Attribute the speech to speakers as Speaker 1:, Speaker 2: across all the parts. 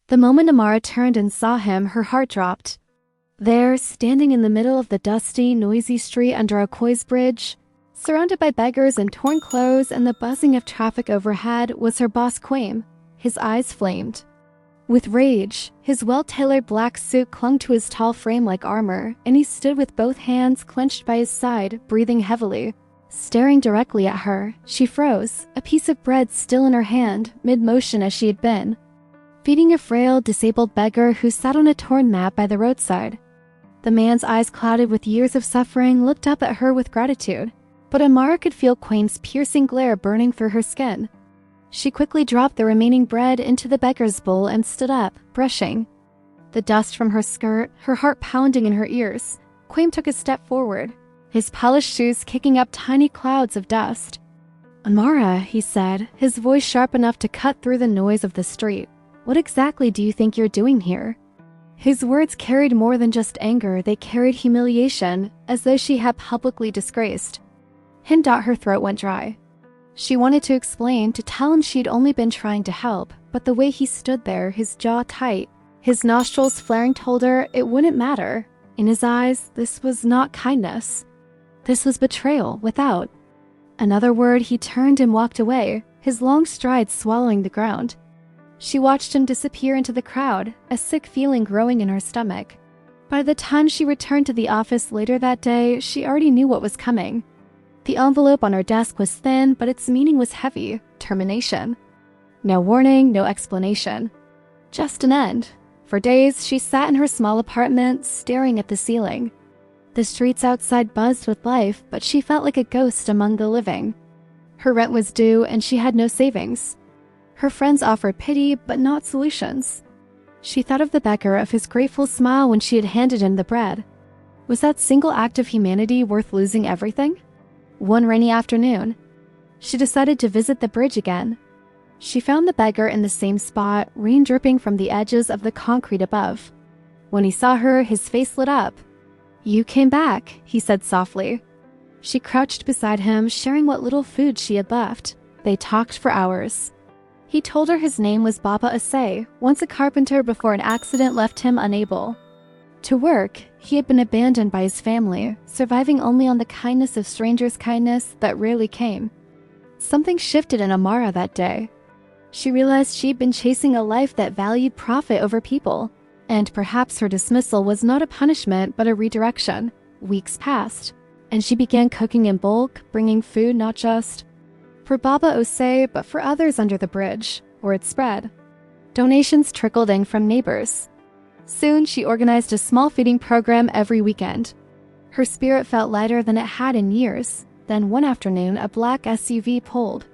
Speaker 1: The moment Amara turned and saw him, her heart dropped. There, standing in the middle of the dusty, noisy street under Okoye's bridge, surrounded by beggars in torn clothes and the buzzing of traffic overhead, was her boss Kwame. His eyes flamed. With rage, his well-tailored black suit clung to his tall frame like armor, and he stood with both hands clenched by his side, breathing heavily. Staring directly at her, she froze, a piece of bread still in her hand, mid-motion as she had been, feeding a frail, disabled beggar who sat on a torn mat by the roadside. The man's eyes, clouded with years of suffering, looked up at her with gratitude, but Amara could feel Kwame's piercing glare burning through her skin. She quickly dropped the remaining bread into the beggar's bowl and stood up, brushing the dust from her skirt, her heart pounding in her ears. Kwame took a step forward, his polished shoes kicking up tiny clouds of dust. "Amara," he said, his voice sharp enough to cut through the noise of the street. "What exactly do you think you're doing here?" His words carried more than just anger, they carried humiliation, as though she had publicly disgraced him. Her throat went dry. She wanted to explain, to tell him she'd only been trying to help, but the way he stood there, his jaw tight, his nostrils flaring, told her it wouldn't matter. In his eyes, this was not kindness. This was betrayal, without another word. He turned and walked away, his long strides swallowing the ground. She watched him disappear into the crowd, a sick feeling growing in her stomach. By the time she returned to the office later that day, she already knew what was coming. The envelope on her desk was thin, but its meaning was heavy: termination. No warning, no explanation. Just an end. For days, she sat in her small apartment, staring at the ceiling. The streets outside buzzed with life, but she felt like a ghost among the living. Her rent was due, and she had no savings. Her friends offered pity, but not solutions. She thought of the beggar, of his grateful smile when she had handed him the bread. Was that single act of humanity worth losing everything? One rainy afternoon, she decided to visit the bridge again. She found the beggar in the same spot, rain dripping from the edges of the concrete above. When he saw her, his face lit up. "You came back," he said softly. She crouched beside him, sharing what little food she had left. They talked for hours. He told her his name was Baba Mensah, once a carpenter before an accident left him unable to work. He had been abandoned by his family, surviving only on the kindness of strangers' kindness that rarely came. Something shifted in Amara that day. She realized she'd been chasing a life that valued profit over people, and perhaps her dismissal was not a punishment but a redirection. Weeks passed, and she began cooking in bulk, bringing food not just for Baba Mensah, but for others under the bridge. Word spread. Donations trickled in from neighbors. Soon, she organized a small feeding program every weekend. Her spirit felt lighter than it had in years. Then one afternoon, a black SUV pulled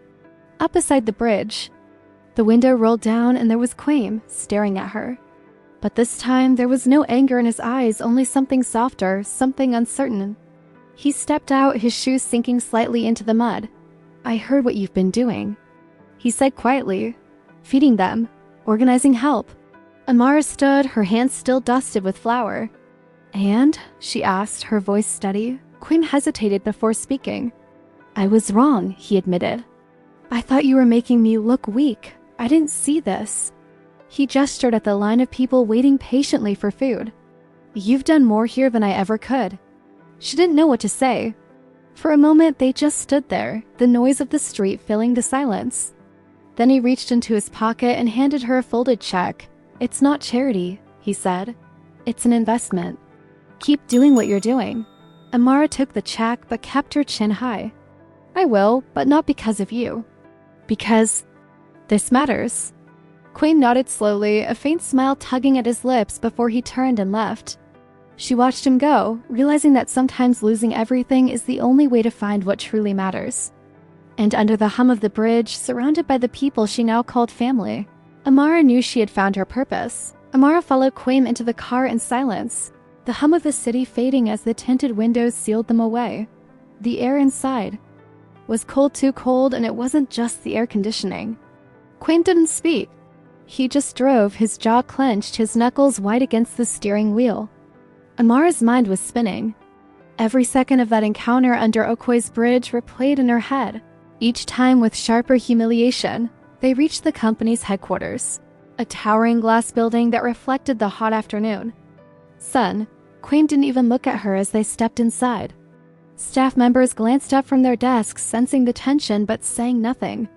Speaker 1: up beside the bridge. The window rolled down and there was Kwame staring at her. But this time, there was no anger in his eyes, only something softer, something uncertain. He stepped out, his shoes sinking slightly into the mud. "I heard what you've been doing," he said quietly. "Feeding them, organizing help." Amara stood, her hands still dusted with flour. "And?" she asked, her voice steady. Kwame hesitated before speaking. "I was wrong," he admitted. "I thought you were making me look weak. I didn't see this." He gestured at the line of people waiting patiently for food. "You've done more here than I ever could." She didn't know what to say. For a moment, they just stood there, the noise of the street filling the silence. Then he reached into his pocket and handed her a folded check. "It's not charity," he said. "It's an investment. Keep doing what you're doing." Amara took the check but kept her chin high. "I will, but not because of you. Because this matters." Kwame nodded slowly, a faint smile tugging at his lips before he turned and left. She watched him go, realizing that sometimes losing everything is the only way to find what truly matters. And under the hum of the bridge, surrounded by the people she now called family, Amara knew she had found her purpose. Amara followed Kwame into the car in silence, the hum of the city fading as the tinted windows sealed them away. The air inside was cold, too cold, and it wasn't just the air conditioning. Kwame didn't speak. He just drove, his jaw clenched, his knuckles white against the steering wheel. Amara's mind was spinning. Every second of that encounter under Okoye's bridge replayed in her head, each time with sharper humiliation. They reached the company's headquarters. a towering glass building that reflected the hot afternoon sun. Kwame didn't even look at her as they stepped inside. Staff members glanced up from their desks, sensing the tension but saying nothing.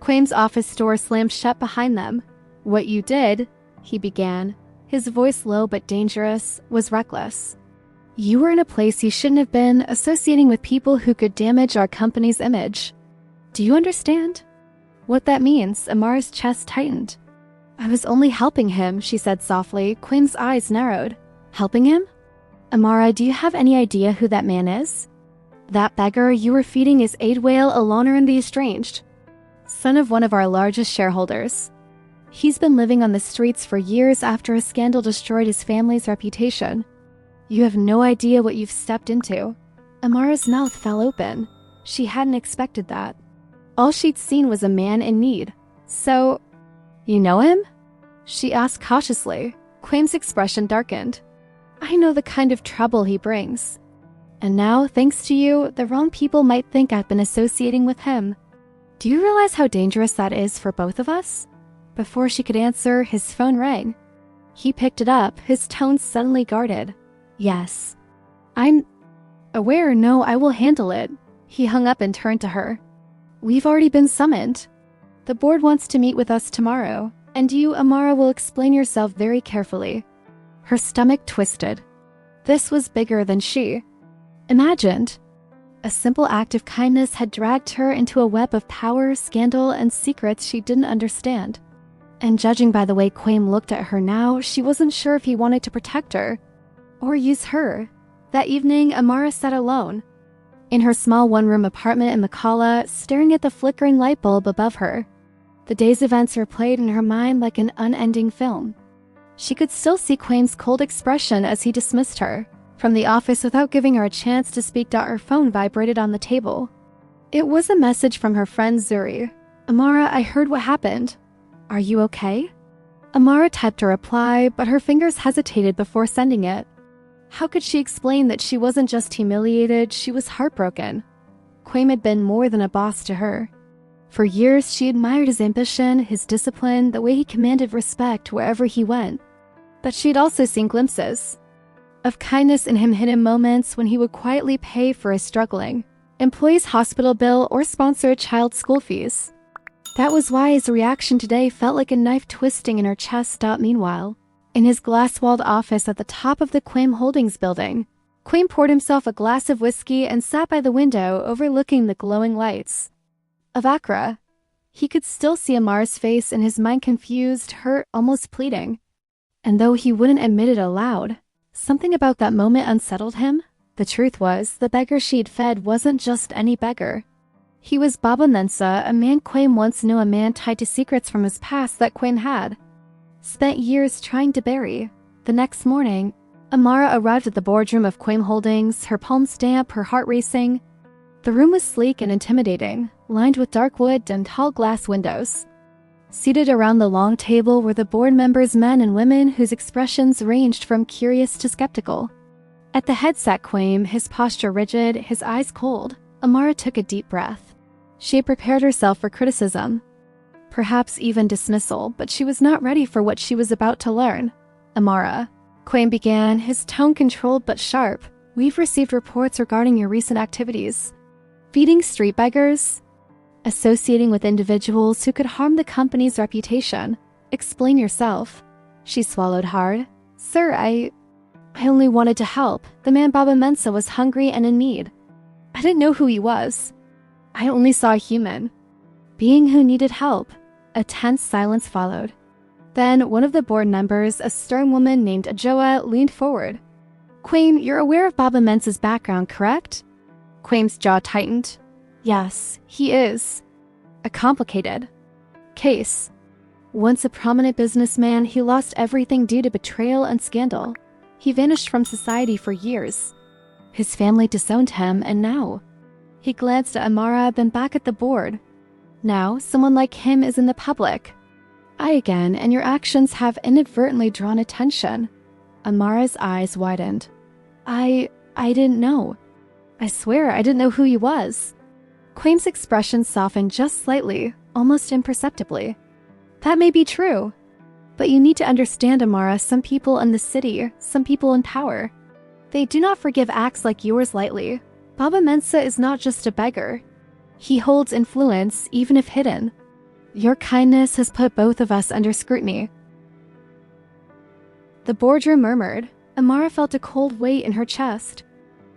Speaker 1: Kwame's office door slammed shut behind them. "What you did," he began, his voice low but dangerous, "was reckless. You were in a place you shouldn't have been, associating with people who could damage our company's image. Do you understand what that means?" Amara's chest tightened. "I was only helping him," she said softly. Kwame's eyes narrowed. "Helping him? Amara, do you have any idea who that man is? That beggar you were feeding is Aidwale Aloner the Estranged, son of one of our largest shareholders. He's been living on the streets for years after a scandal destroyed his family's reputation. You have no idea what you've stepped into." Amara's mouth fell open. She hadn't expected that. All she'd seen was a man in need. "So, you know him?" she asked cautiously. Kwame's expression darkened. "I know the kind of trouble he brings. And now, thanks to you, the wrong people might think I've been associating with him. Do you realize how dangerous that is for both of us?" Before she could answer, his phone rang. He picked it up, his tone suddenly guarded. "Yes. I'm aware. No, I will handle it." He hung up and turned to her. "We've already been summoned. The board wants to meet with us tomorrow, and you, Amara, will explain yourself very carefully." Her stomach twisted. This was bigger than she imagined. A simple act of kindness had dragged her into a web of power, scandal, and secrets she didn't understand. And judging by the way Kwame looked at her now, she wasn't sure if he wanted to protect her or use her. That evening, Amara sat alone in her small one-room apartment in Makala, staring at the flickering light bulb above her. The day's events replayed in her mind like an unending film. She could still see Kwame's cold expression as he dismissed her from the office without giving her a chance to speak. Her phone vibrated on the table. It was a message from her friend Zuri. "Amara, I heard what happened. Are you okay?" Amara typed a reply, but her fingers hesitated before sending it. How could she explain that she wasn't just humiliated, she was heartbroken? Kwame had been more than a boss to her. For years, she admired his ambition, his discipline, the way he commanded respect wherever he went. But she'd also seen glimpses of kindness in him, hidden moments when he would quietly pay for a struggling employee's hospital bill or sponsor a child's school fees. That was why his reaction today felt like a knife twisting in her chest. Meanwhile, in his glass-walled office at the top of the Kwame Holdings building, Kwame poured himself a glass of whiskey and sat by the window overlooking the glowing lights of Accra. He could still see Amara's face, and his mind confused, hurt, almost pleading. And though he wouldn't admit it aloud, something about that moment unsettled him. The truth was, the beggar she'd fed wasn't just any beggar. He was Baba Mensah, a man Kwame once knew, a man tied to secrets from his past that Kwame had spent years trying to bury. The next morning, Amara arrived at the boardroom of Kwame Holdings, her palms damp, her heart racing. The room was sleek and intimidating, lined with dark wood and tall glass windows. Seated around the long table were the board members, men and women whose expressions ranged from curious to skeptical. At the head sat Kwame, his posture rigid, his eyes cold. Amara took a deep breath. She had prepared herself for criticism, perhaps even dismissal, but she was not ready for what she was about to learn. "Amara," Kwame began, his tone controlled but sharp, "we've received reports regarding your recent activities. Feeding street beggars, associating with individuals who could harm the company's reputation. Explain yourself." She swallowed hard. "Sir, I only wanted to help. The man Baba Mensah was hungry and in need. I didn't know who he was. I only saw a human being who needed help." A tense silence followed. Then one of the board members, a stern woman named Ajoa, leaned forward. "Kwame, you're aware of Baba Mensah's background, correct?" Kwame's jaw tightened. "Yes, he is. A complicated case. Once a prominent businessman, he lost everything due to betrayal and scandal. He vanished from society for years. His family disowned him, and now..." He glanced at Amara, then back at the board. "Now, someone like him is in the public eye again, and your actions have inadvertently drawn attention." Amara's eyes widened. I didn't know. I swear I didn't know who he was." Kwame's expression softened just slightly, almost imperceptibly. "That may be true. But you need to understand, Amara, some people in the city, some people in power, they do not forgive acts like yours lightly. Baba Mensah is not just a beggar. He holds influence, even if hidden. Your kindness has put both of us under scrutiny. The boardroom murmured. Amara felt a cold weight in her chest.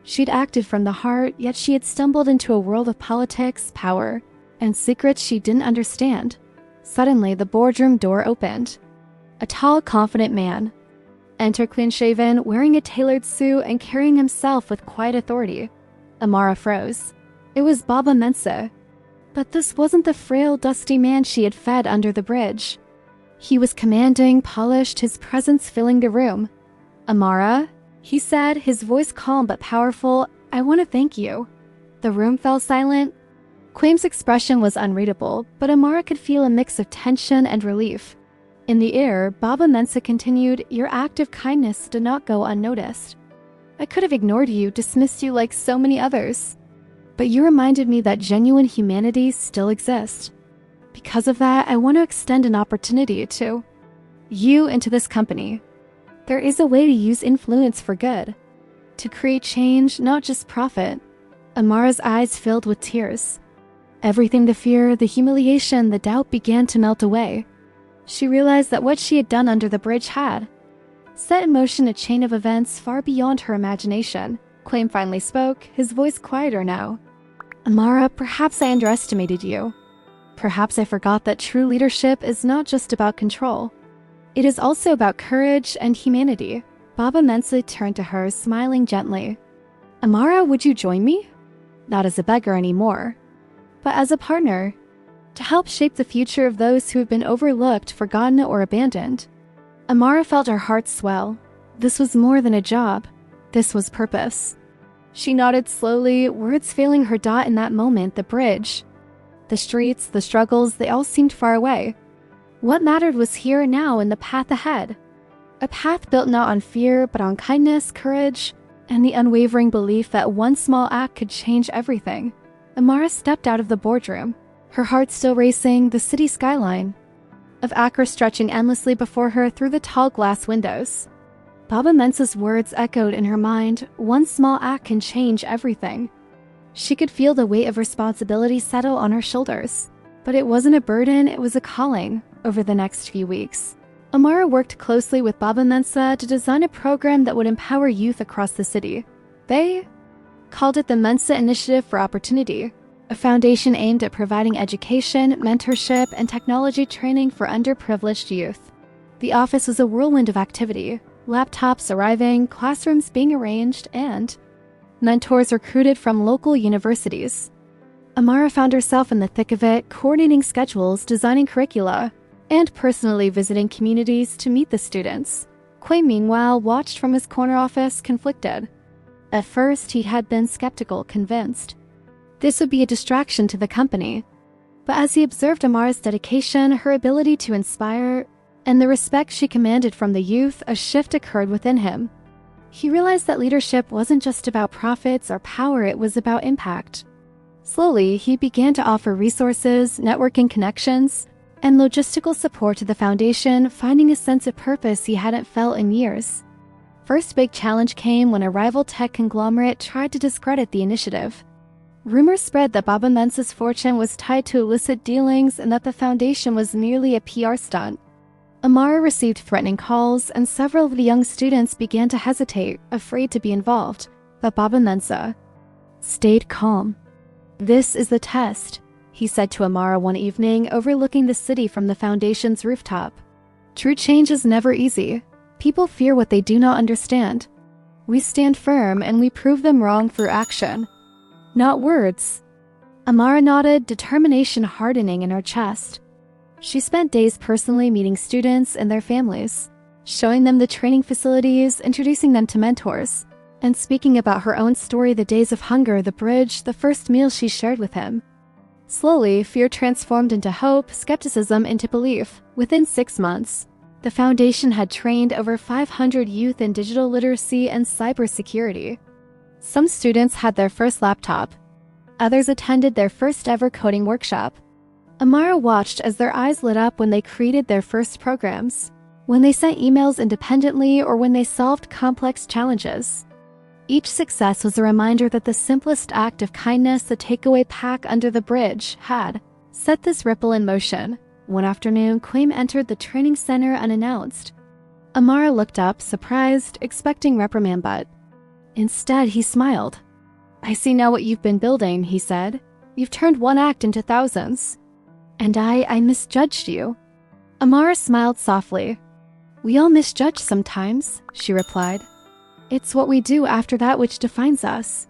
Speaker 1: She'd acted from the heart, yet she had stumbled into a world of politics, power, and secrets she didn't understand. Suddenly, the boardroom door opened. A tall, confident man entered, clean-shaven, wearing a tailored suit and carrying himself with quiet authority. Amara froze. It was Baba Mensah. But this wasn't the frail, dusty man she had fed under the bridge. He was commanding, polished, his presence filling the room. "Amara," he said, his voice calm but powerful, "I want to thank you." The room fell silent. Kwame's expression was unreadable, but Amara could feel a mix of tension and relief. In the air, Baba Mensah continued, "Your act of kindness did not go unnoticed. I could have ignored you, dismissed you like so many others. But you reminded me that genuine humanity still exists. Because of that, I want to extend an opportunity to you into this company. There is a way to use influence for good, to create change, not just profit." Amara's eyes filled with tears. Everything, the fear, the humiliation, the doubt began to melt away. She realized that what she had done under the bridge had set in motion a chain of events far beyond her imagination. Kwame finally spoke, his voice quieter now. "Amara, perhaps I underestimated you. Perhaps I forgot that true leadership is not just about control. It is also about courage and humanity." Baba Mensah turned to her, smiling gently. "Amara, would you join me? Not as a beggar anymore, but as a partner, to help shape the future of those who have been overlooked, forgotten, or abandoned." Amara felt her heart swell. This was more than a job. This was purpose. She nodded slowly, words failing her. In that moment, the bridge, the streets, the struggles, they all seemed far away. What mattered was here and now and the path ahead. A path built not on fear, but on kindness, courage, and the unwavering belief that one small act could change everything. Amara stepped out of the boardroom, her heart still racing, the city skyline of Accra stretching endlessly before her through the tall glass windows. Baba Mensah's words echoed in her mind, one small act can change everything. She could feel the weight of responsibility settle on her shoulders. But it wasn't a burden, it was a calling. Over the next few weeks, Amara worked closely with Baba Mensah to design a program that would empower youth across the city. They called it the Mensah Initiative for Opportunity, a foundation aimed at providing education, mentorship, and technology training for underprivileged youth. The office was a whirlwind of activity, laptops arriving, classrooms being arranged, and mentors recruited from local universities. Amara found herself in the thick of it, coordinating schedules, designing curricula, and personally visiting communities to meet the students. Kwame, meanwhile, watched from his corner office, conflicted. At first, he had been skeptical, convinced this would be a distraction to the company. But as he observed Amara's dedication, her ability to inspire, and the respect she commanded from the youth, a shift occurred within him. He realized that leadership wasn't just about profits or power, it was about impact. Slowly, he began to offer resources, networking connections, and logistical support to the foundation, finding a sense of purpose he hadn't felt in years. First big challenge came when a rival tech conglomerate tried to discredit the initiative. Rumors spread that Baba Mensah's fortune was tied to illicit dealings and that the foundation was merely a PR stunt. Amara received threatening calls, and several of the young students began to hesitate, afraid to be involved. But Baba Mensah stayed calm. "This is the test," he said to Amara one evening, overlooking the city from the foundation's rooftop. "True change is never easy. People fear what they do not understand. We stand firm and we prove them wrong through action, not words." Amara nodded, determination hardening in her chest. She spent days personally meeting students and their families, showing them the training facilities, introducing them to mentors, and speaking about her own story, the days of hunger, the bridge, the first meal she shared with him. Slowly, fear transformed into hope, skepticism into belief. Within 6 months, the foundation had trained over 500 youth in digital literacy and cybersecurity. Some students had their first laptop. Others attended their first ever coding workshop. Amara watched as their eyes lit up when they created their first programs. when they sent emails independently, or when they solved complex challenges. Each success was a reminder that the simplest act of kindness, the takeaway pack under the bridge, had set this ripple in motion. One afternoon, Kwame entered the training center unannounced. Amara looked up, surprised, expecting reprimand, but instead he smiled. "I see now what you've been building," he said. "You've turned one act into thousands." "And I misjudged you." Amara smiled softly. "We all misjudge sometimes," she replied. "It's what we do after that which defines us."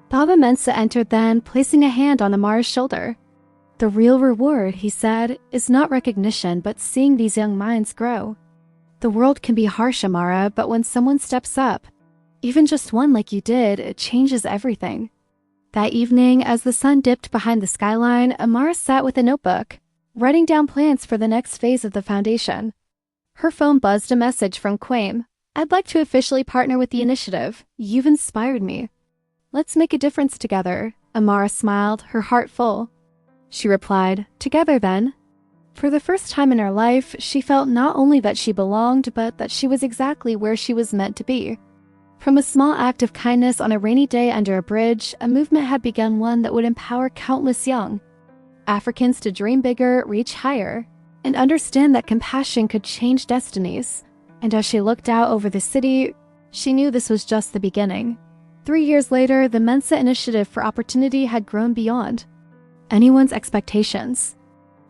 Speaker 1: Baba Mensah entered then, placing a hand on Amara's shoulder. "The real reward," he said, "is not recognition, but seeing these young minds grow. The world can be harsh, Amara, but when someone steps up, even just one like you did, it changes everything." That evening, as the sun dipped behind the skyline, Amara sat with a notebook, writing down plans for the next phase of the foundation. Her phone buzzed a message from Kwame. "I'd like to officially partner with the initiative. You've inspired me." "Let's make a difference together." Amara smiled, her heart full. She replied, "Together then." For the first time in her life, she felt not only that she belonged, but that she was exactly where she was meant to be. From a small act of kindness on a rainy day under a bridge, a movement had begun, one that would empower countless young Africans to dream bigger, reach higher, and understand that compassion could change destinies. And as she looked out over the city, she knew this was just the beginning. 3 years later, the Mensah Initiative for Opportunity had grown beyond anyone's expectations.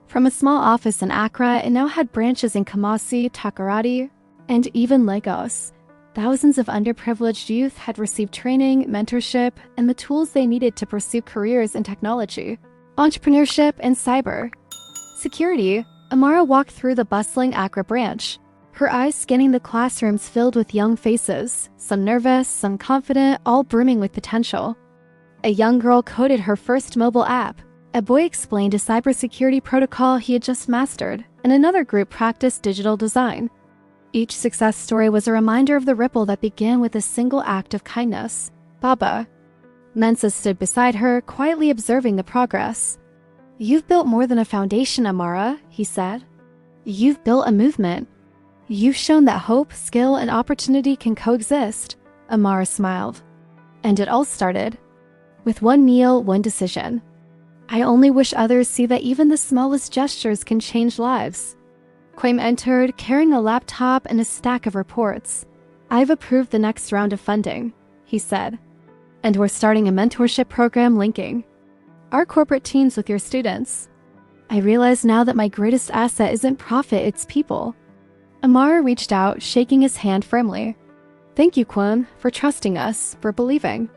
Speaker 1: From a small office in Accra, it now had branches in Kumasi, Takoradi, and even Lagos. Thousands of underprivileged youth had received training, mentorship, and the tools they needed to pursue careers in technology, entrepreneurship, and cyber security. Amara walked through the bustling Accra branch, her eyes scanning the classrooms filled with young faces, some nervous, some confident, all brimming with potential. A young girl coded her first mobile app. A boy explained a cybersecurity protocol he had just mastered, and another group practiced digital design. Each success story was a reminder of the ripple that began with a single act of kindness. Baba Mensah stood beside her, quietly observing the progress. "You've built more than a foundation, Amara," he said. "You've built a movement. You've shown that hope, skill, and opportunity can coexist." Amara smiled. "And it all started with one meal, one decision. I only wish others see that even the smallest gestures can change lives." Kwame entered, carrying a laptop and a stack of reports. "I've approved the next round of funding," he said. "And we're starting a mentorship program linking our corporate teams with your students. I realize now that my greatest asset isn't profit, it's people." Amara reached out, shaking his hand firmly. "Thank you, Kwame, for trusting us, for believing."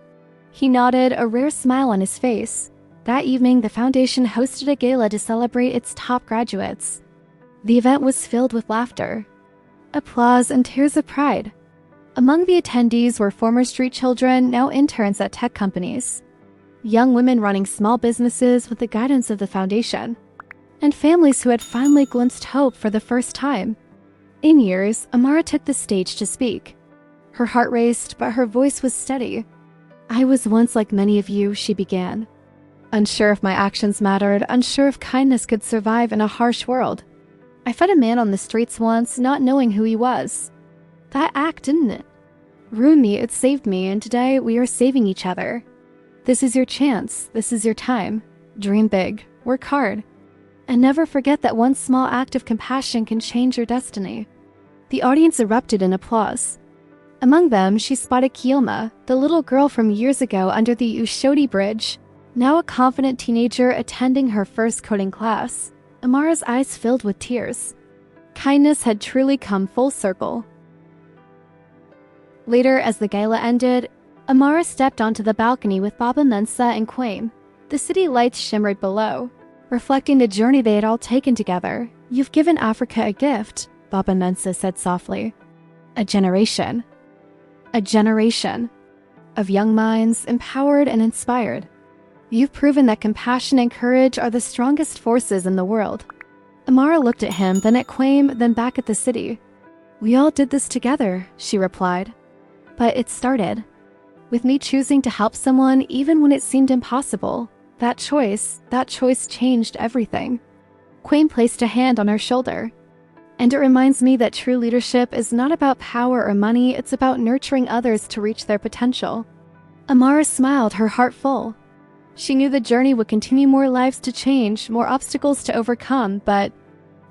Speaker 1: He nodded, a rare smile on his face. That evening, the foundation hosted a gala to celebrate its top graduates. The event was filled with laughter, applause, and tears of pride. Among the attendees were former street children, now interns at tech companies, young women running small businesses with the guidance of the foundation, and families who had finally glimpsed hope for the first time. In years, Amara took the stage to speak. Her heart raced, but her voice was steady. "I was once like many of you," she began. "Unsure if my actions mattered, unsure if kindness could survive in a harsh world. I fed a man on the streets once, not knowing who he was. That act, didn't it? Ruined me, it saved me, and today we are saving each other. This is your chance, this is your time. Dream big, work hard, and never forget that one small act of compassion can change your destiny." The audience erupted in applause. Among them, she spotted Kioma, the little girl from years ago under the Ushodi Bridge, now a confident teenager attending her first coding class. Amara's eyes filled with tears. Kindness had truly come full circle. Later, as the gala ended, Amara stepped onto the balcony with Baba Mensah and Kwame. The city lights shimmered below, reflecting the journey they had all taken together. "You've given Africa a gift," Baba Mensah said softly. "A generation. A generation of young minds, empowered and inspired. You've proven that compassion and courage are the strongest forces in the world." Amara looked at him, then at Kwame, then back at the city. "We all did this together," she replied. "But it started with me choosing to help someone even when it seemed impossible. That choice changed everything." Kwame placed a hand on her shoulder. And it reminds me that true leadership is not about power or money, it's about nurturing others to reach their potential. Amara smiled, her heart full. She knew the journey would continue, more lives to change, more obstacles to overcome, but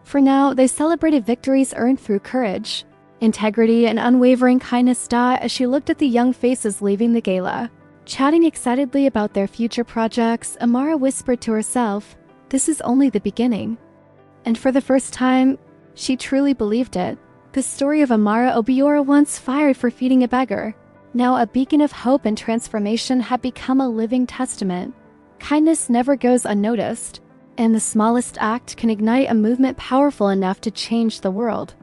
Speaker 1: for now, they celebrated victories earned through courage, integrity, and unwavering kindness. As she looked at the young faces leaving the gala, chatting excitedly about their future projects, Amara whispered to herself, "This is only the beginning." And for the first time, she truly believed it. The story of Amara Obiora, once fired for feeding a beggar, now a beacon of hope and transformation, had become a living testament. Kindness never goes unnoticed, and the smallest act can ignite a movement powerful enough to change the world.